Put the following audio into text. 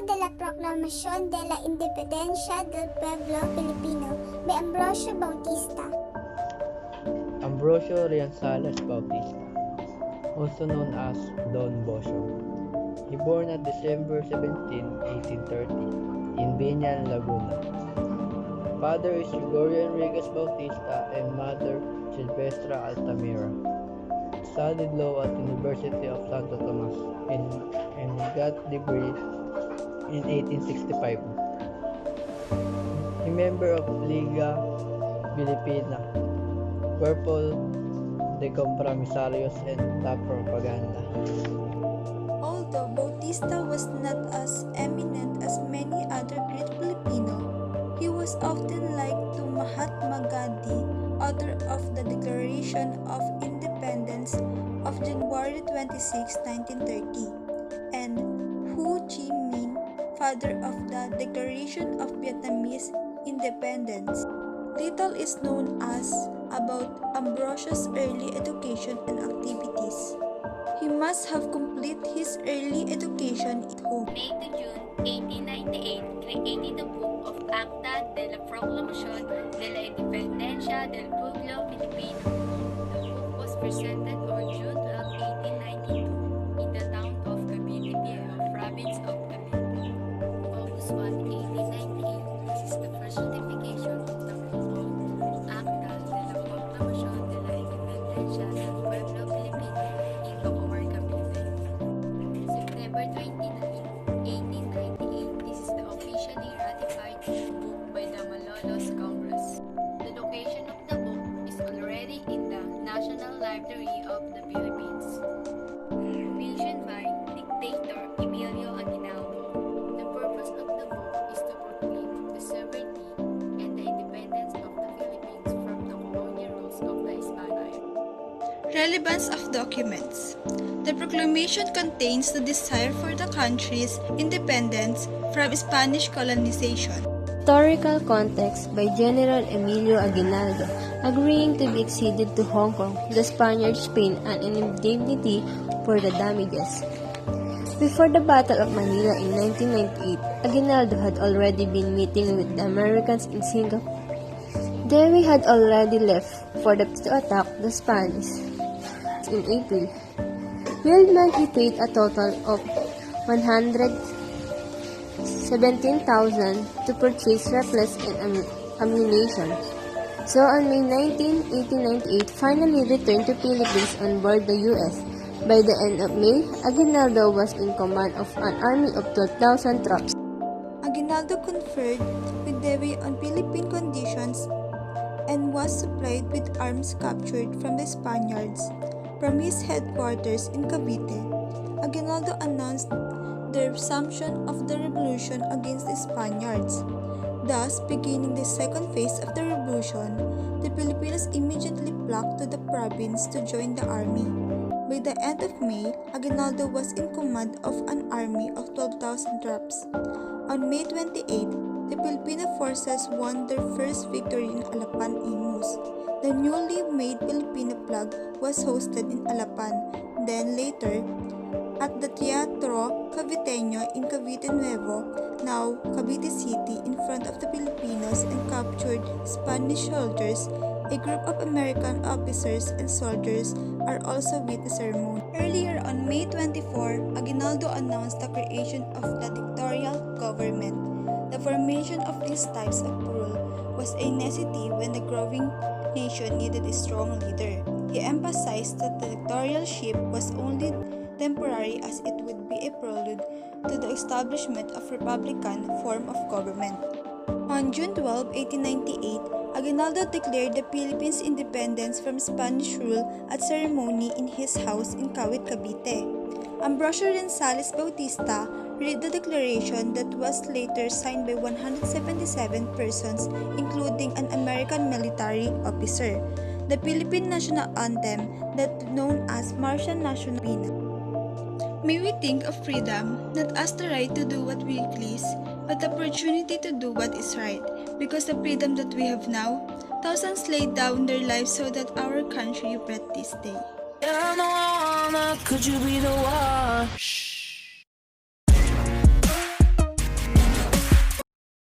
de la Proclamacion de la Independencia del Pueblo Filipino by Ambrosio Bautista. Ambrosio Rianzalas Bautista, also known as Don Bosio. He born on December 17, 1830 in Binyan, Laguna. Father is Gregorio Enriquez Bautista and mother Silvestra Altamira. Studied law at University of Santo Tomas and got degree in 1865. He member of Liga Filipina, Pueblo de Compromisarios and La Propaganda. Although Bautista was not as eminent as many other great Filipino, he was often likened to Mahatma Gandhi, author of the Declaration of Independence of January 26, 1930, and Ho Chi Minh, father of the Declaration of Vietnamese Independence. Little is known about Ambrosio's early education and activities. He must have completed his early education at home. May to June 1898, created the book of Acta de la Proclamacion de la Independencia del Pueblo Filipino. The book was presented on June 12, 1892 in the town of Cavite, province of Cavite. August 1, 1898, this is the first ratification of the book of Acta de la Proclamacion de la Independencia del Pueblo Filipino in Bacoor, Cavite. September 29, 1898, this is the officially ratified book by the Malolos Congress. The location of the book is already in the National Library of the Philippines. Vision by Dictator Emilio Aguinaldo. The purpose of the book is to proclaim the sovereignty and the independence of the Philippines from the colonial rules of the Spanish. Relevance of documents. The proclamation contains the desire for the country's independence from Spanish colonization. Historical context by General Emilio Aguinaldo, agreeing to be exceeded to Hong Kong, the Spaniards paying an indemnity for the damages. Before the Battle of Manila in 1998, Aguinaldo had already been meeting with the Americans in Singapore. There we had already left for to attack the Spanish. In April, Wildman he paid a total of 117,000 to purchase rifles and ammunition. So on May 19, 1898, finally returned to Philippines on board the U.S. By the end of May, Aguinaldo was in command of an army of 12,000 troops. Aguinaldo conferred with Dewey on Philippine conditions and was supplied with arms captured from the Spaniards from his headquarters in Cavite. Aguinaldo announced the resumption of the revolution against the Spaniards. Thus, beginning the second phase of the revolution, the Filipinos immediately flocked to the province to join the army. By the end of May, Aguinaldo was in command of an army of 12,000 troops. On May 28, the Filipino forces won their first victory in Alapan, Imus. The newly made Filipino flag was hosted in Alapan, then later at the Teatro Caviteño in Cavite Nuevo, now Cavite City, in front of the Filipinos and captured Spanish soldiers. A group of American officers and soldiers are also with the ceremony. Earlier on May 24, Aguinaldo announced the creation of the dictatorial government. The formation of these types of rule was a necessity when the growing nation needed a strong leader. He emphasized that the dictatorship was only temporary, as it would be a prelude to the establishment of republican form of government. On June 12, 1898, Aguinaldo declared the Philippines' independence from Spanish rule at ceremony in his house in Kawit, Cavite. Ambrosio Rianzalas Bautista read the declaration that was later signed by 177 persons, including an American military officer. The Philippine national anthem, that known as Marcha Nacional. May we think of freedom not as the right to do what we please, but the opportunity to do what is right. Because the freedom that we have now, thousands laid down their lives so that our country breathed this day. Could you be the one?